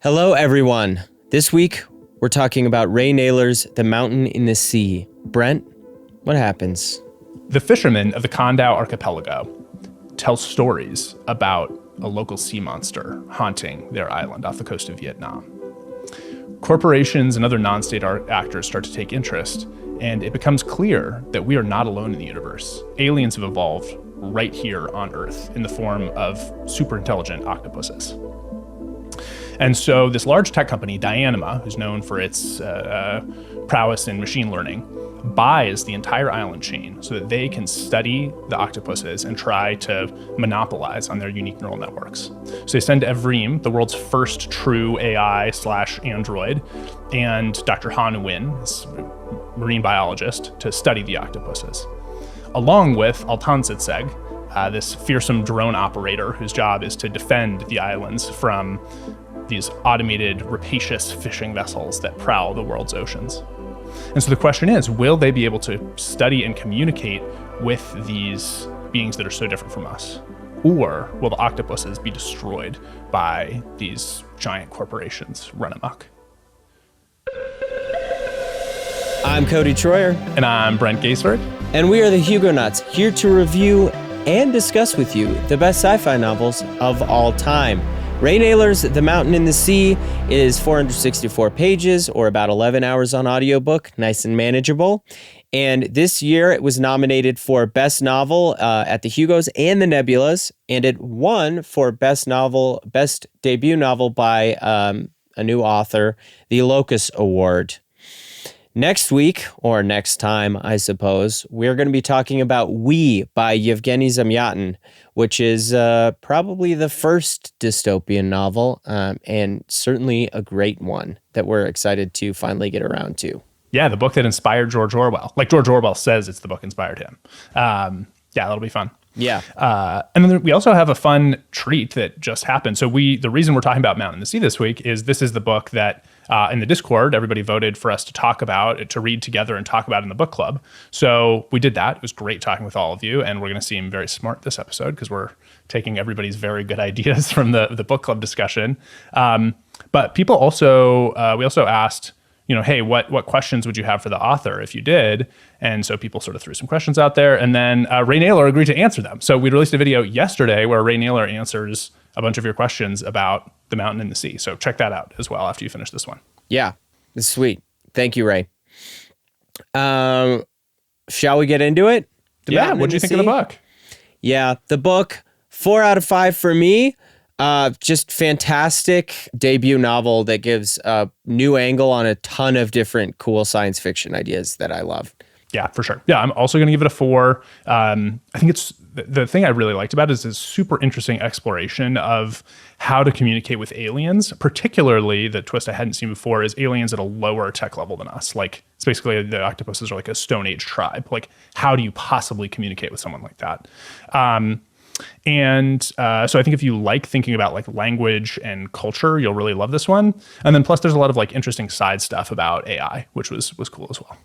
Hello, everyone. This week, we're talking about Ray Naylor's The Mountain in the Sea. Brent, what happens? The fishermen of the Condau archipelago tell stories about a local sea monster haunting their island off the coast of Vietnam. Corporations and other non-state actors start to take interest, and it becomes clear that we are not alone in the universe. Aliens have evolved right here on Earth in the form of super intelligent octopuses. And so this large tech company, DIANIMA, who's known for its prowess in machine learning, buys the entire island chain so that they can study the octopuses and try to monopolize on their unique neural networks. So they send Evrim, the world's first true AI/android, and Dr. Nguyen, this marine biologist, to study the octopuses, along with Altantsetseg, this fearsome drone operator whose job is to defend the islands from these automated rapacious fishing vessels that prowl the world's oceans. And so the question is, will they be able to study and communicate with these beings that are so different from us? Or will the octopuses be destroyed by these giant corporations run amok? I'm Cody Troyer. And I'm Brent Gaisford. And we are the Hugonauts, here to review and discuss with you the best sci-fi novels of all time. Ray Naylor's The Mountain in the Sea is 464 pages, or about 11 hours on audiobook, nice and manageable. And this year it was nominated for Best Novel at the Hugos and the Nebulas, and it won for Best Debut Novel by a new author, the Locus Award. Next week, or next time, I suppose, we're going to be talking about We by Yevgeny Zamyatin, which is probably the first dystopian novel, and certainly a great one that we're excited to finally get around to. Yeah, the book that inspired George Orwell. Like George Orwell says it's the book inspired him. Yeah, that'll be fun. Yeah. And then we also have a fun treat that just happened. So the reason we're talking about Mountain in the Sea this week is this is the book that in the Discord, everybody voted for us to talk about, to read together and talk about in the book club. So we did that. It was great talking with all of you, and we're going to seem very smart this episode because we're taking everybody's very good ideas from the book club discussion. But people also, we also asked, hey, what questions would you have for the author if you did? And so people sort of threw some questions out there, and then Ray Naylor agreed to answer them. So we released a video yesterday where Ray Naylor answers a bunch of your questions about The Mountain in the Sea. So check that out as well after you finish this one. Yeah, it's sweet. Thank you, Ray. Shall we get into it? Yeah, what did you think of the book? Yeah, the book, 4 out of 5 for me. Just fantastic debut novel that gives a new angle on a ton of different cool science fiction ideas that I love. Yeah, for sure. Yeah, I'm also going to give it a 4. I think it's the thing I really liked about it is this super interesting exploration of how to communicate with aliens, particularly the twist I hadn't seen before is aliens at a lower tech level than us. Like, it's basically the octopuses are like a Stone Age tribe. Like, how do you possibly communicate with someone like that? So I think if you like thinking about like language and culture, you'll really love this one. And then plus there's a lot of like interesting side stuff about AI, which was cool as well.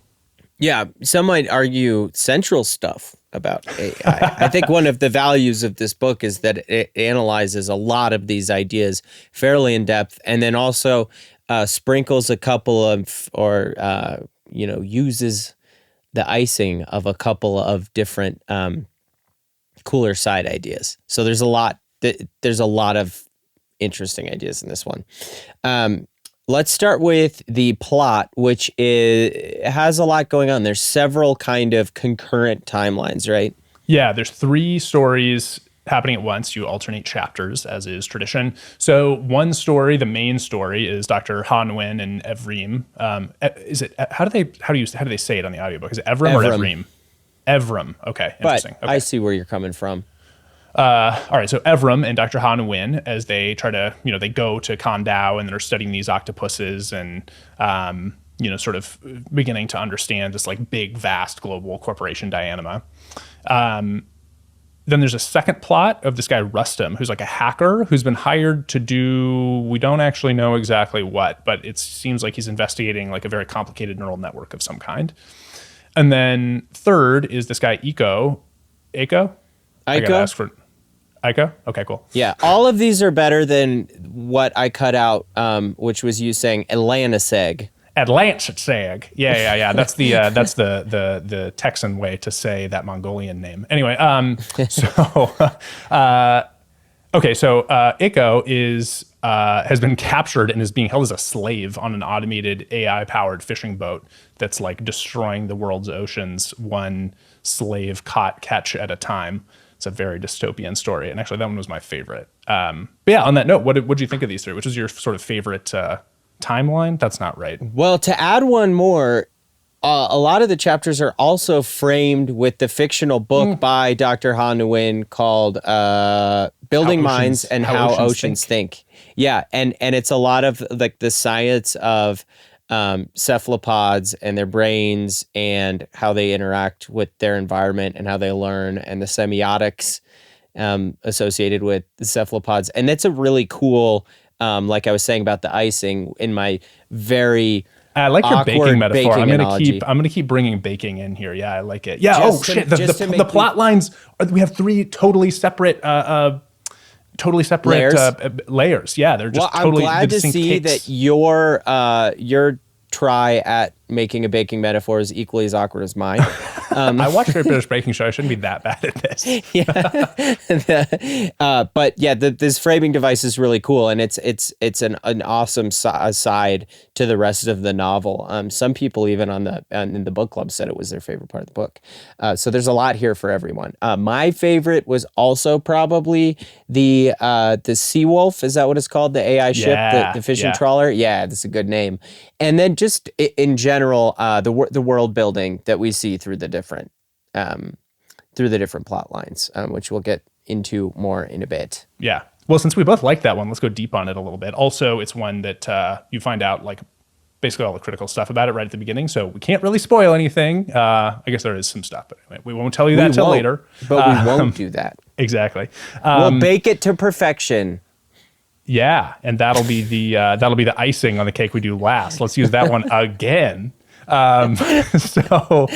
Yeah, some might argue central stuff about AI. I think one of the values of this book is that it analyzes a lot of these ideas fairly in depth, and then also sprinkles a couple of, uses the icing of a couple of different cooler side ideas. So there's a lot of interesting ideas in this one. Let's start with the plot, which has a lot going on. There's several kind of concurrent timelines, right? Yeah, there's 3 stories happening at once. You alternate chapters, as is tradition. So one story, the main story, is Dr. Nguyen and Evrim. How do they say it on the audiobook? Is it Evrim or Evrim? Evrim. Okay, interesting. But I see where you're coming from. All right, so Evrim and Dr. Nguyen, as they try to, they go to Condau and they're studying these octopuses and, sort of beginning to understand this like big, vast global corporation, DIANIMA. Then there's a second plot of this guy, Rustam, who's like a hacker who's been hired to do, we don't actually know exactly what, but it seems like he's investigating like a very complicated neural network of some kind. And then third is this guy, Eiko. I gotta ask for Ico? Okay, cool. Yeah, all of these are better than what I cut out, which was you saying Atlantseg. Altantsetseg. Yeah. That's the Texan way to say that Mongolian name. Anyway, okay, so Ico has been captured and is being held as a slave on an automated AI-powered fishing boat that's like destroying the world's oceans, one slave catch at a time. It's a very dystopian story, and actually that one was my favorite. But yeah, on that note, what did you think of these three? Which was your sort of favorite timeline? That's not right. Well, to add one more, a lot of the chapters are also framed with the fictional book by Dr. Nguyen called Building Minds and How Oceans Think. Yeah, and it's a lot of like the science of cephalopods and their brains and how they interact with their environment and how they learn and the semiotics associated with the cephalopods. And that's a really cool, like I was saying about the icing in my very I like your baking metaphor. I'm analogy. gonna keep bringing baking in here. Yeah, I like it. Yeah. The plot lines. We have three totally separate layers. Yeah, they're just totally. I'm glad to see cakes. that your try at making a baking metaphor is equally as awkward as mine. I watched Great British Baking Show. I shouldn't be that bad at this. But yeah, this framing device is really cool, and it's an awesome side to the rest of the novel. Some people even in the book club said it was their favorite part of the book. So there's a lot here for everyone. My favorite was also probably the Sea Wolf. Is that what it's called? The AI ship, the fishing trawler. Yeah, that's a good name. And then just in general, the world building that we see through the different plot lines, which we'll get into more in a bit. Yeah. Well, since we both like that one, let's go deep on it a little bit. Also, it's one that you find out like basically all the critical stuff about it right at the beginning, so we can't really spoil anything. I guess there is some stuff, but anyway, we won't tell you that till later. But we won't do that. Exactly. We'll bake it to perfection. Yeah, and that'll be the icing on the cake we do last. Let's use that one again. Okay, so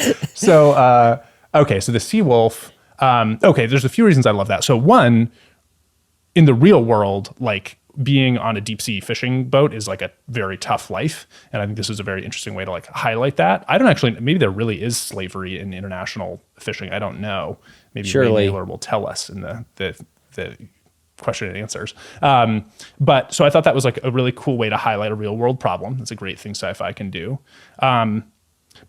the Sea Wolf. Okay, there's a few reasons I love that. So one, in the real world, like being on a deep sea fishing boat is like a very tough life, and I think this is a very interesting way to like highlight that. I don't actually. Maybe there really is slavery in international fishing. I don't know. Maybe Ray Naylor will tell us in the question and answers. But so I thought that was like a really cool way to highlight a real world problem. That's a great thing sci-fi can do. But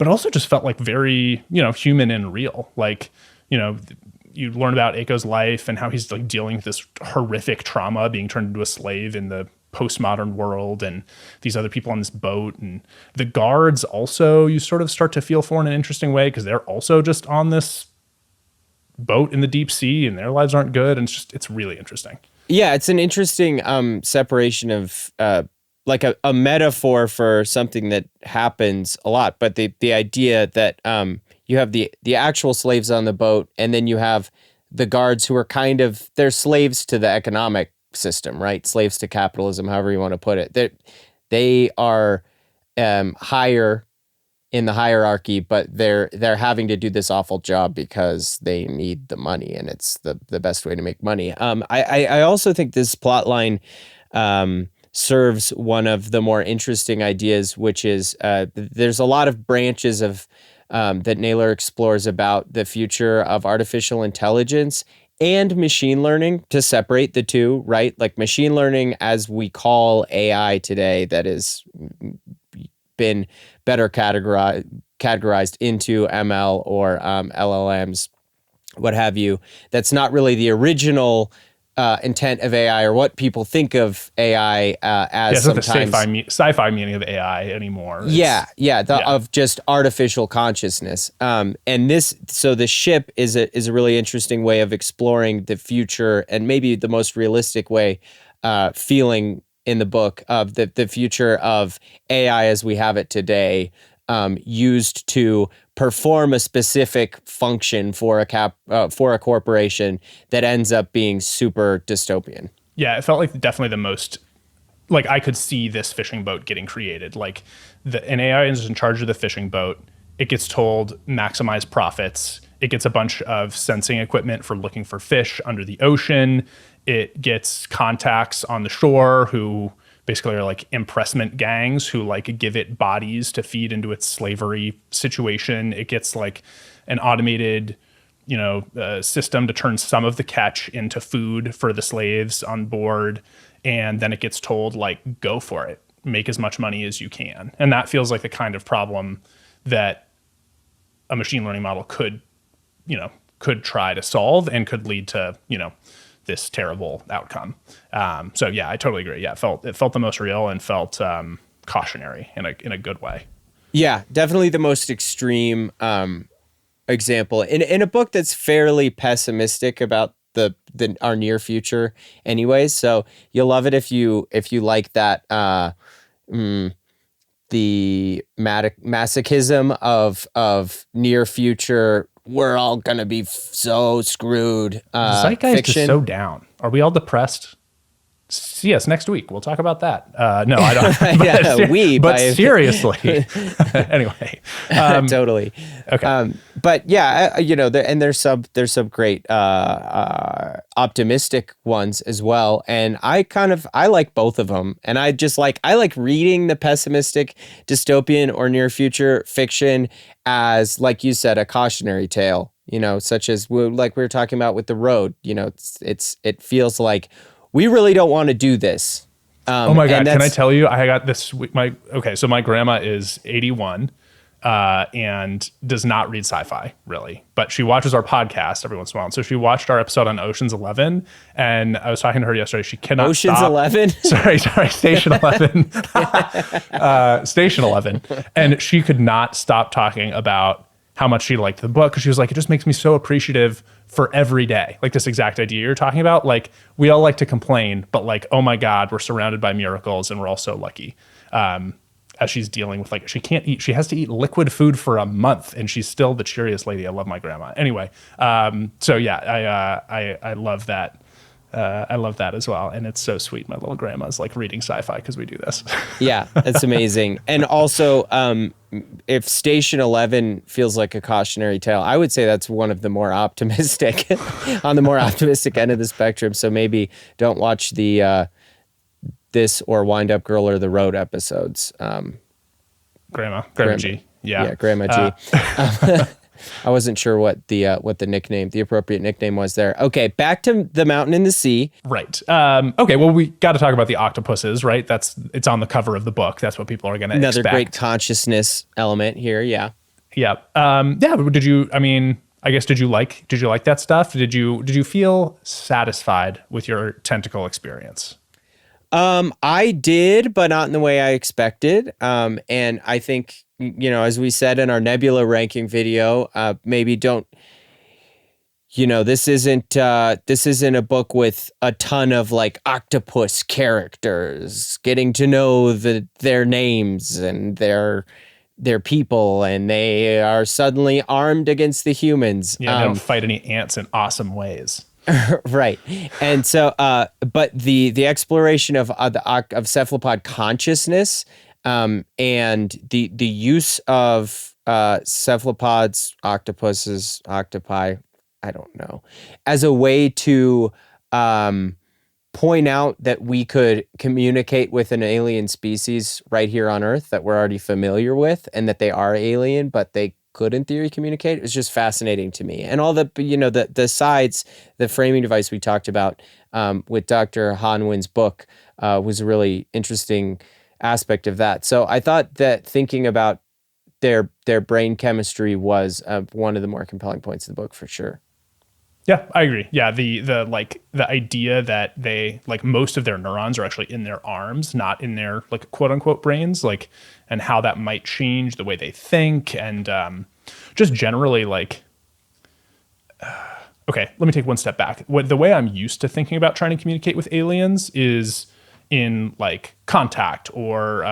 it also just felt like very, human and real. Like, you learn about Aiko's life and how he's like dealing with this horrific trauma, being turned into a slave in the postmodern world, and these other people on this boat, and the guards also you sort of start to feel for in an interesting way because they're also just on this boat in the deep sea and their lives aren't good, and it's really interesting. Yeah, it's an interesting separation of like a metaphor for something that happens a lot, but the idea that you have the actual slaves on the boat, and then you have the guards who are they're slaves to the economic system, right? Slaves to capitalism, however you want to put it. They are higher in the hierarchy, but they're having to do this awful job because they need the money, and it's the best way to make money. I also think this plot line serves one of the more interesting ideas, which is there's a lot of branches of that Naylor explores about the future of artificial intelligence and machine learning, to separate the two, right? Like machine learning as we call AI today, that has been better categorized into ML or LLMs, what have you. That's not really the original intent of AI or what people think of AI as sometimes. It's not the sci-fi meaning of AI anymore. Of just artificial consciousness. And the ship is a really interesting way of exploring the future, and maybe the most realistic way feeling in the book of the future of AI as we have it today, used to perform a specific function for a corporation that ends up being super dystopian. Yeah, it felt like definitely the most, like I could see this fishing boat getting created. Like an AI is in charge of the fishing boat. It gets told maximize profits. It gets a bunch of sensing equipment for looking for fish under the ocean. It gets contacts on the shore who basically are like impressment gangs who like give it bodies to feed into its slavery situation. It gets like an automated, system to turn some of the catch into food for the slaves on board. And then it gets told, like, go for it, make as much money as you can. And that feels like the kind of problem that a machine learning model could try to solve and could lead to, this terrible outcome. So yeah, I totally agree. Yeah, it felt the most real and felt cautionary in a good way. Yeah, definitely the most extreme example in a book that's fairly pessimistic about our near future anyways. So you'll love it if you like that the masochism of near future, we're all gonna be so screwed. Zeitgeist fiction. is so down. Are we all depressed? Yes, next week we'll talk about that. No, I don't. But seriously, anyway, totally. Okay, but yeah, there's some great optimistic ones as well, and I like both of them, and I like reading the pessimistic dystopian or near future fiction as, like you said, a cautionary tale. Such as like we were talking about with The Road. It feels like we really don't want to do this. Oh my God. Can I tell you, I got this, so my grandma is 81 and does not read sci-fi really, but she watches our podcast every once in a while. And so she watched our episode on Ocean's 11, and I was talking to her yesterday. She cannot Ocean's stop. 11? Sorry, Station 11. Station 11. And she could not stop talking about how much she liked the book, because she was like, it just makes me so appreciative for every day. Like this exact idea you're talking about. Like, we all like to complain, but like, oh my God, we're surrounded by miracles and we're all so lucky. As she's dealing with, like, she can't eat, she has to eat liquid food for a month, and she's still the cheeriest lady. I love my grandma. Anyway, so yeah, I love that. I love that as well. And it's so sweet. My little grandma's like reading sci-fi because we do this. Yeah, that's amazing. And also, if Station 11 feels like a cautionary tale, I would say that's one of the more optimistic, on the more optimistic end of the spectrum. So maybe don't watch the this or Wind Up Girl or The Road episodes. Grandma G. Yeah, Grandma G. I wasn't sure what the appropriate nickname was there. Okay, back to The Mountain in the Sea. Right. Okay, well, we got to talk about the octopuses, right? It's on the cover of the book. That's what people are going to expect. Another great consciousness element here, yeah. Yeah. Yeah, but did you like that stuff? Did you feel satisfied with your tentacle experience? I did, but not in the way I expected. And I think, as we said in our Nebula ranking video, maybe don't, this isn't a book with a ton of like octopus characters getting to know their names and their people, and they are suddenly armed against the humans. Yeah, they don't fight any ants in awesome ways. Right. And so, but the exploration of cephalopod consciousness, and the use of cephalopods, octopuses, octopi, I don't know, as a way to point out that we could communicate with an alien species right here on Earth that we're already familiar with, and that they are alien, but they could in theory communicate. It was just fascinating to me. And all the sides, the framing device we talked about with Dr. Nguyen's book was a really interesting aspect of that. So I thought that thinking about their brain chemistry was one of the more compelling points of the book for sure. Yeah, I agree. Yeah, the idea that they, like, most of their neurons are actually in their arms, not in their, like, quote unquote brains, like, and how that might change the way they think, and just generally, like, okay, let me take one step back. The way I'm used to thinking about trying to communicate with aliens is in, like, Contact or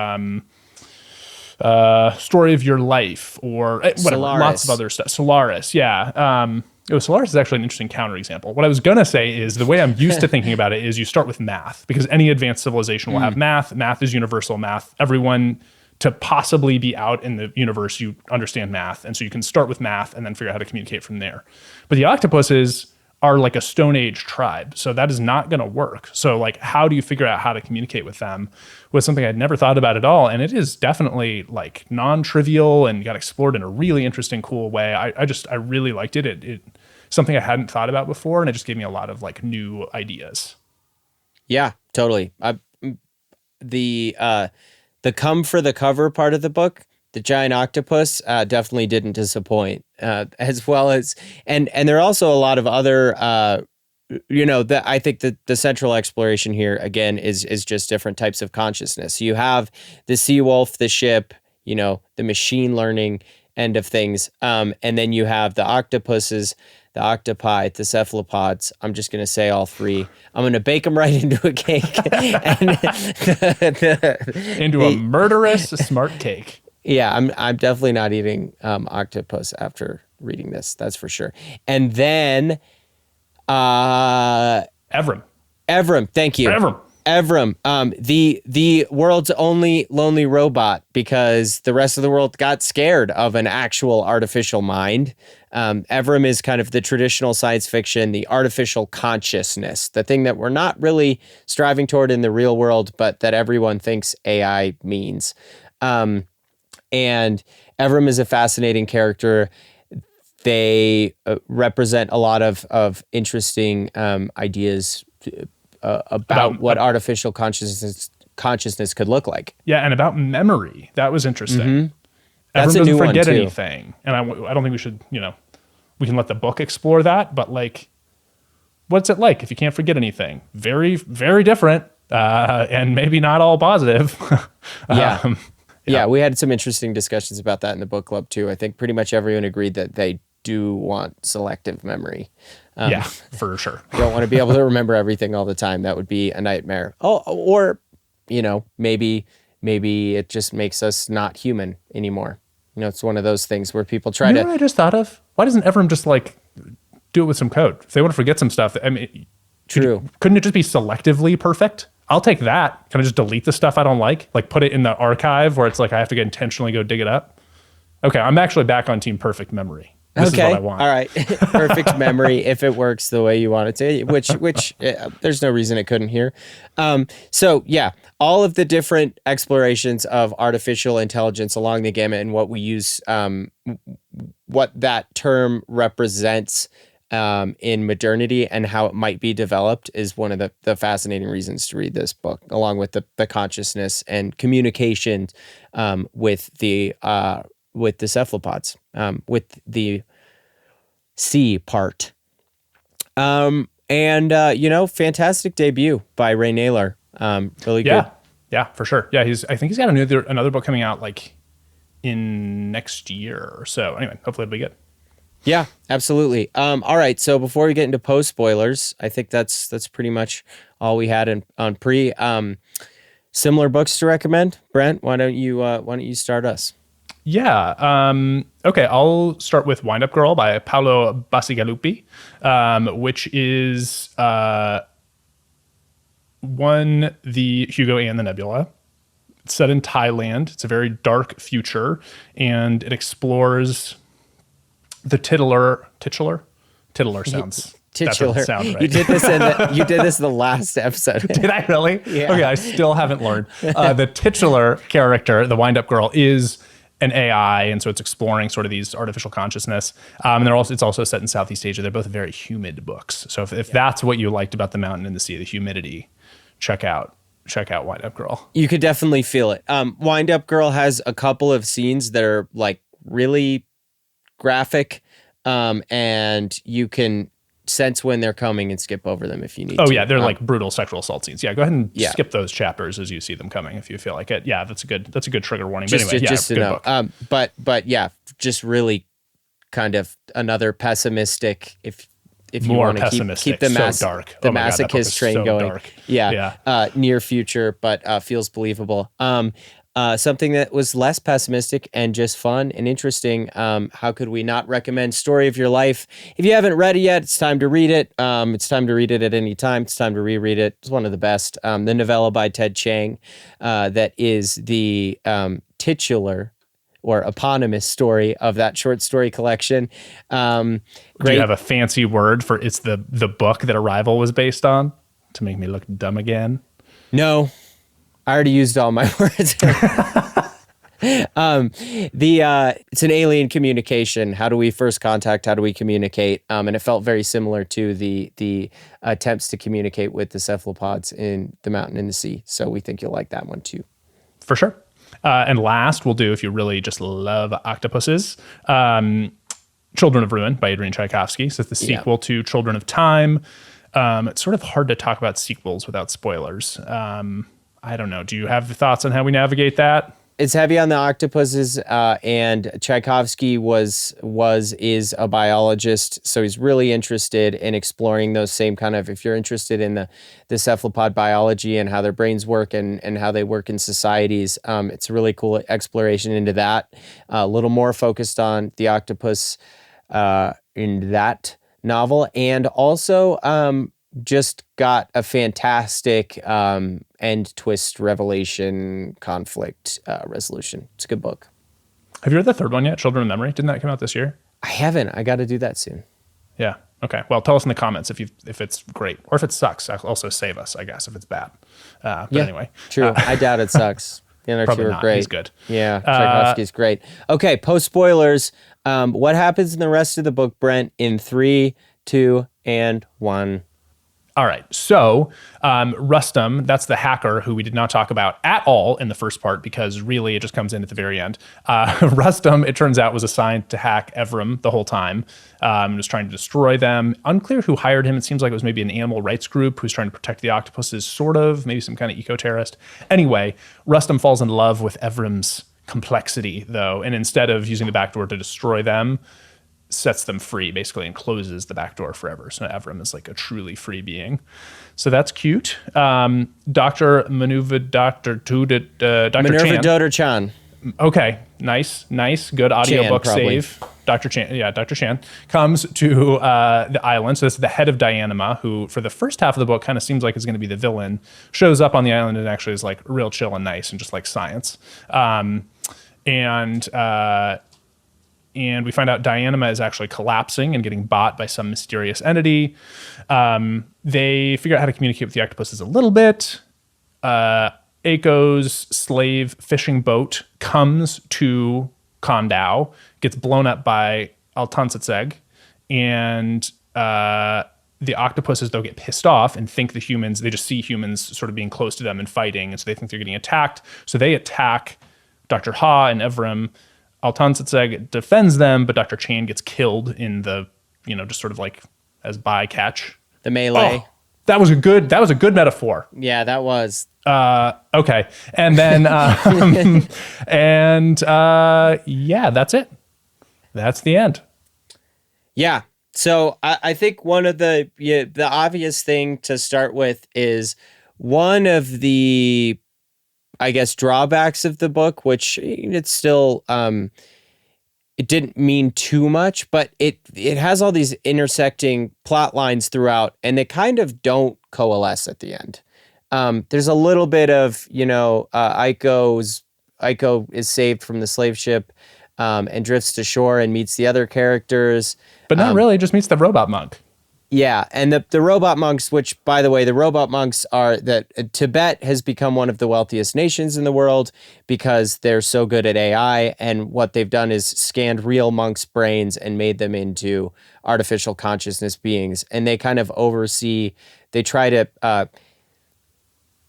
Story of Your Life or whatever, Solaris. Lots of other stuff. Solaris, yeah. Solaris is actually an interesting counterexample. What I was going to say is the way I'm used to thinking about it is you start with math, because any advanced civilization will have math. Math is universal math. Everyone to possibly be out in the universe, you understand math. And so you can start with math and then figure out how to communicate from there. But the octopuses are like a Stone Age tribe. So that is not going to work. So like, how do you figure out how to communicate with them was something I'd never thought about at all. And it is definitely like non-trivial and got explored in a really interesting, cool way. I really liked it. It something I hadn't thought about before. And it just gave me a lot of like new ideas. Yeah, totally. The come for the cover part of the book, the giant octopus, definitely didn't disappoint, as well as, and there are also a lot of other, I think that the central exploration here, again, is just different types of consciousness. You have the sea wolf, the ship, the machine learning end of things. And then you have the octopuses, the octopi, the cephalopods. I'm just going to say all three. I'm going to bake them right into a cake. Into a murderous smart cake. Yeah, I'm definitely not eating octopus after reading this. That's for sure. And then Evrim. Thank you. Evrim, the world's only lonely robot, because the rest of the world got scared of an actual artificial mind. Evrim is kind of the traditional science fiction, the artificial consciousness, the thing that we're not really striving toward in the real world, but that everyone thinks AI means. And Evrim is a fascinating character. They represent a lot of interesting ideas about what artificial consciousness could look like. Yeah, and about memory. That was interesting. Mm-hmm. That's Everyone a new doesn't forget one too. anything. And I don't think we should, we can let the book explore that, but like, what's it like if you can't forget anything? Very, very different, and maybe not all positive. Yeah, we had some interesting discussions about that in the book club too. I think pretty much everyone agreed that they do want selective memory. Yeah, for sure. You don't want to be able to remember everything all the time. That would be a nightmare. Oh, or, maybe it just makes us not human anymore. It's one of those things where people try to... What I just thought of? Why doesn't Evrim just like do it with some code? If they want to forget some stuff, True. Couldn't it just be selectively perfect? I'll take that. Can I just delete the stuff I don't like put it in the archive where it's like I have to intentionally go dig it up? Okay, I'm actually back on team perfect memory. This is what I want. All right. Perfect memory if it works the way you want it to, which there's no reason it couldn't here. So yeah, all of the different explorations of artificial intelligence along the gamut and what we use, what that term represents in modernity and how it might be developed is one of the fascinating reasons to read this book, along with the consciousness and communication with the cephalopods, with the sea part. Fantastic debut by Ray Naylor. Really good. Yeah, for sure. Yeah, I think he's got another book coming out like in next year or so. Anyway, hopefully it'll be good. Yeah, absolutely. All right. So before we get into post spoilers, I think that's pretty much all we had on pre. Similar books to recommend. Brent, why don't you start us? Yeah. Okay. I'll start with Wind Up Girl by Paolo Bacigalupi, which is won the Hugo and the Nebula. It's set in Thailand. It's a very dark future, and it explores the titular sounds. Titular. That doesn't sound right. You did this in the last episode. Did I really? Yeah. Okay, I still haven't learned. The titular character, the Wind Up Girl, is an AI, and so it's exploring sort of these artificial consciousness. And it's also set in Southeast Asia. They're both very humid books. So if that's what you liked about The Mountain and the Sea, the humidity, check out Wind Up Girl. You could definitely feel it. Wind Up Girl has a couple of scenes that are like really graphic, and you can sense when they're coming and skip over them if you need to. Oh yeah, they're like brutal sexual assault scenes. Yeah, go ahead and skip those chapters as you see them coming if you feel like it. Yeah, that's a good trigger warning. But anyway, just to know. Book. But yeah, just really kind of another pessimistic if you want to keep the masochist train going. Dark. Yeah. Near future, but feels believable. Something that was less pessimistic and just fun and interesting. How could we not recommend Story of Your Life? If you haven't read it yet, it's time to read it. It's time to read it at any time. It's time to reread it. It's one of the best. The novella by Ted Chiang, that is the titular or eponymous story of that short story collection. Do you have a fancy word for it's the book that Arrival was based on to make me look dumb again? No, I already used all my words. It's an alien communication. How do we first contact? How do we communicate? And it felt very similar to the attempts to communicate with the cephalopods in The Mountain in the Sea. So we think you'll like that one too. For sure. And last, we'll do, if you really just love octopuses, Children of Ruin by Adrian Tchaikovsky. So it's the sequel to Children of Time. It's sort of hard to talk about sequels without spoilers. I don't know. Do you have thoughts on how we navigate that? It's heavy on the octopuses, and Tchaikovsky is a biologist, so he's really interested in exploring those same kind of, if you're interested in the cephalopod biology and how their brains work and how they work in societies, it's a really cool exploration into that. A little more focused on the octopus in that novel, and also just got a fantastic end twist revelation conflict resolution. It's a good book. Have you read the third one yet? Children of Memory? Didn't that come out this year? I haven't. I got to do that soon. Yeah. Okay. Well, tell us in the comments if it's great or if it sucks. Also save us, I guess, if it's bad. But anyway. True. I doubt it sucks. The other two are great. He's good. Yeah. Tchaikovsky's great. Okay. Post spoilers. What happens in the rest of the book, Brent, in 3, 2, and 1? All right. So Rustum, that's the hacker who we did not talk about at all in the first part because really it just comes in at the very end. Rustum, it turns out, was assigned to hack Evrim the whole time. Was trying to destroy them. Unclear who hired him. It seems like it was maybe an animal rights group who's trying to protect the octopuses, sort of. Maybe some kind of eco-terrorist. Anyway, Rustum falls in love with Evrim's complexity, though, and instead of using the back door to destroy them, sets them free, basically, and closes the back door forever. So Evrim is like a truly free being. So that's cute. Dr. Minerva Chan. Okay, nice. Good audiobook save. Dr. Chan comes to the island. So this is the head of DIANIMA, who for the first half of the book kind of seems like is going to be the villain, shows up on the island and actually is like real chill and nice and just like science. And we find out DIANIMA is actually collapsing and getting bought by some mysterious entity. They figure out how to communicate with the octopuses a little bit. Aiko's slave fishing boat comes to Kondau, gets blown up by Altantsetseg, and the octopuses, though, get pissed off and think the humans, they just see humans sort of being close to them and fighting, and so they think they're getting attacked. So they attack Dr. Ha and Evrim. Altantsetseg defends them, but Dr. Chan gets killed in the, just sort of like as bycatch. The melee. Oh, that was a good metaphor. Yeah, that was. Okay. And then, that's it. That's the end. Yeah. So I think one of the obvious thing to start with is one of the, I guess, drawbacks of the book, which it's still, it didn't mean too much, but it has all these intersecting plot lines throughout, and they kind of don't coalesce at the end. There's a little bit of, Aiko is saved from the slave ship and drifts to shore and meets the other characters. But not really, just meets the robot monk. Yeah, and the robot monks, which, by the way, the robot monks are that Tibet has become one of the wealthiest nations in the world because they're so good at AI, and what they've done is scanned real monks' brains and made them into artificial consciousness beings, and they kind of oversee, they try to,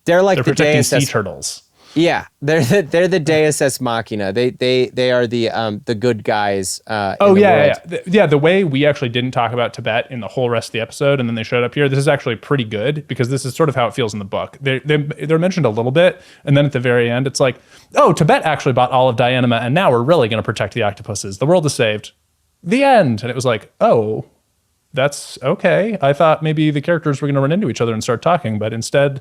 they're like the protecting Deus sea turtles. Yeah, they're the Deus Ex Machina. They are the good guys. The way we actually didn't talk about Tibet in the whole rest of the episode, and then they showed up here. This is actually pretty good because this is sort of how it feels in the book. They're mentioned a little bit, and then at the very end, it's like, oh, Tibet actually bought all of DIANIMA, and now we're really going to protect the octopuses. The world is saved. The end. And it was like, oh, that's okay. I thought maybe the characters were going to run into each other and start talking, but instead,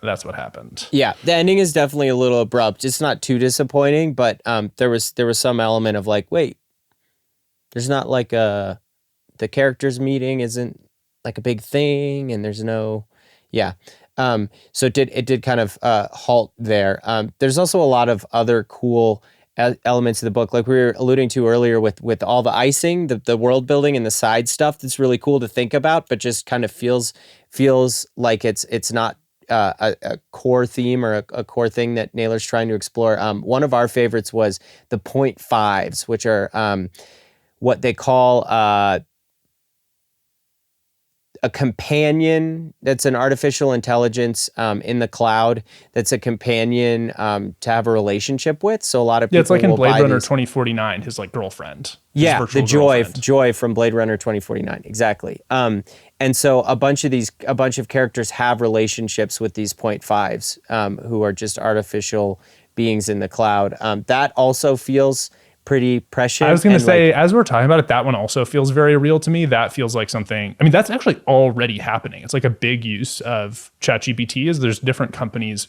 that's what happened. Yeah, the ending is definitely a little abrupt. It's not too disappointing, but there was some element of like, wait, there's not like the characters meeting isn't like a big thing, and there's no, yeah. So it did kind of halt there. There's also a lot of other cool elements of the book, like we were alluding to earlier with all the icing, the world building and the side stuff. That's really cool to think about, but just kind of feels like it's not a core theme or a core thing that Naylor's trying to explore. One of our favorites was the 0.5s, which are what they call a companion that's an artificial intelligence in the cloud that's a companion to have a relationship with. So a lot of people it's like in Blade Runner these. 2049, his like girlfriend. Yeah, the Joy from Blade Runner 2049, exactly. And so a bunch of characters have relationships with these 0.5s who are just artificial beings in the cloud. That also feels pretty prescient. I was going to say, as we're talking about it, that one also feels very real to me. That feels like something, I mean, that's actually already happening. It's like a big use of ChatGPT is there's different companies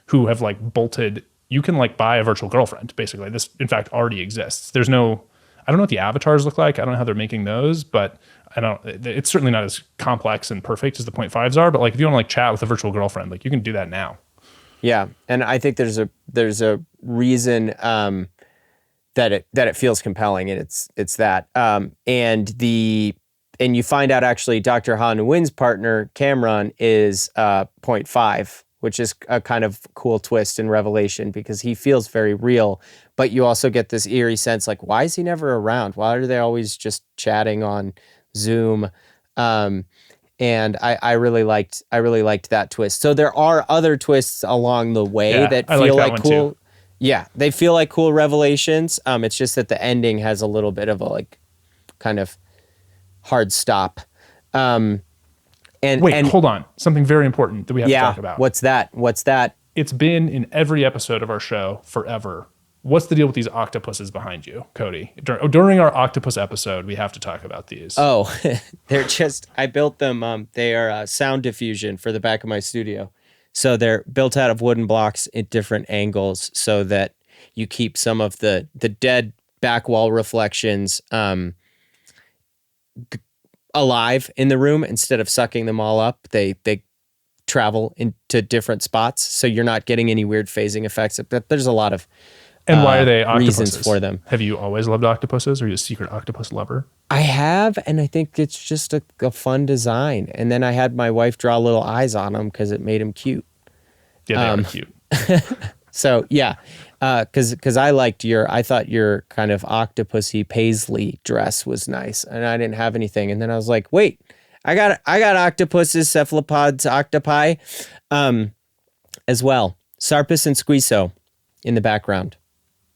who have like bolted, you can like buy a virtual girlfriend, basically. This, in fact, already exists. I don't know what the avatars look like. I don't know how they're making those, but it's certainly not as complex and perfect as the 0.5s are, but like if you want to like chat with a virtual girlfriend, like you can do that now. Yeah. And I think there's a reason, that it feels compelling, and it's that. And you find out actually Dr. Han Nguyen's partner, Cameron, is 0.5, which is a kind of cool twist and revelation because he feels very real, but you also get this eerie sense like, why is he never around? Why are they always just chatting on Zoom? And I really liked that twist. So there are other twists along the way that feel like cool. Too. Yeah, they feel like cool revelations. It's just that the ending has a little bit of a like kind of hard stop. And hold on. Something very important that we have to talk about. What's that? It's been in every episode of our show forever. What's the deal with these octopuses behind you, Cody? During our octopus episode, we have to talk about these. Oh, I built them. They are sound diffusion for the back of my studio. So they're built out of wooden blocks at different angles so that you keep some of the dead back wall reflections alive in the room instead of sucking them all up. They travel into different spots, so you're not getting any weird phasing effects. But there's a lot of and why are they octopuses? Reasons for them. Have you always loved octopuses? Or are you a secret octopus lover? I have, and I think it's just a fun design. And then I had my wife draw little eyes on them because it made them cute. Yeah, they are cute. So yeah, because I thought your kind of octopusy paisley dress was nice, and I didn't have anything. And then I was like, wait, I got octopuses, cephalopods, octopi, as well. Sarpus and Squeezo in the background,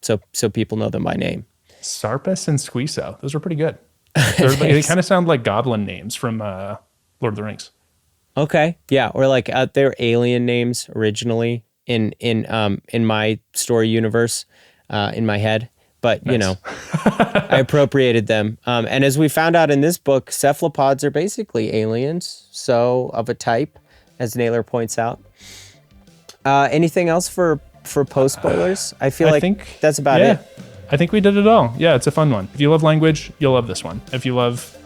so people know them by name. Sarpus and Squeezo, those were pretty good. They kind of sound like goblin names from Lord of the Rings. Okay, yeah, or like they're alien names originally in my story universe, in my head. But nice. You know, I appropriated them. And as we found out in this book, cephalopods are basically aliens, so of a type, as Naylor points out. Anything else for post spoilers? I think that's about it. I think we did it all. Yeah, it's a fun one. If you love language, you'll love this one. If you love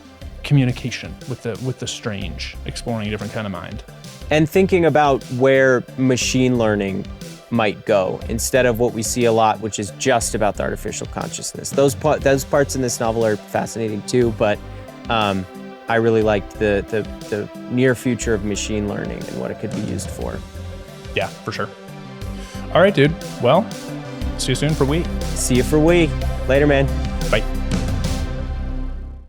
communication with the strange, exploring a different kind of mind. And thinking about where machine learning might go instead of what we see a lot, which is just about the artificial consciousness. Those parts in this novel are fascinating too, but I really liked the near future of machine learning and what it could be used for. Yeah, for sure. All right, dude. Well, see you soon for We. See you for We. Later, man.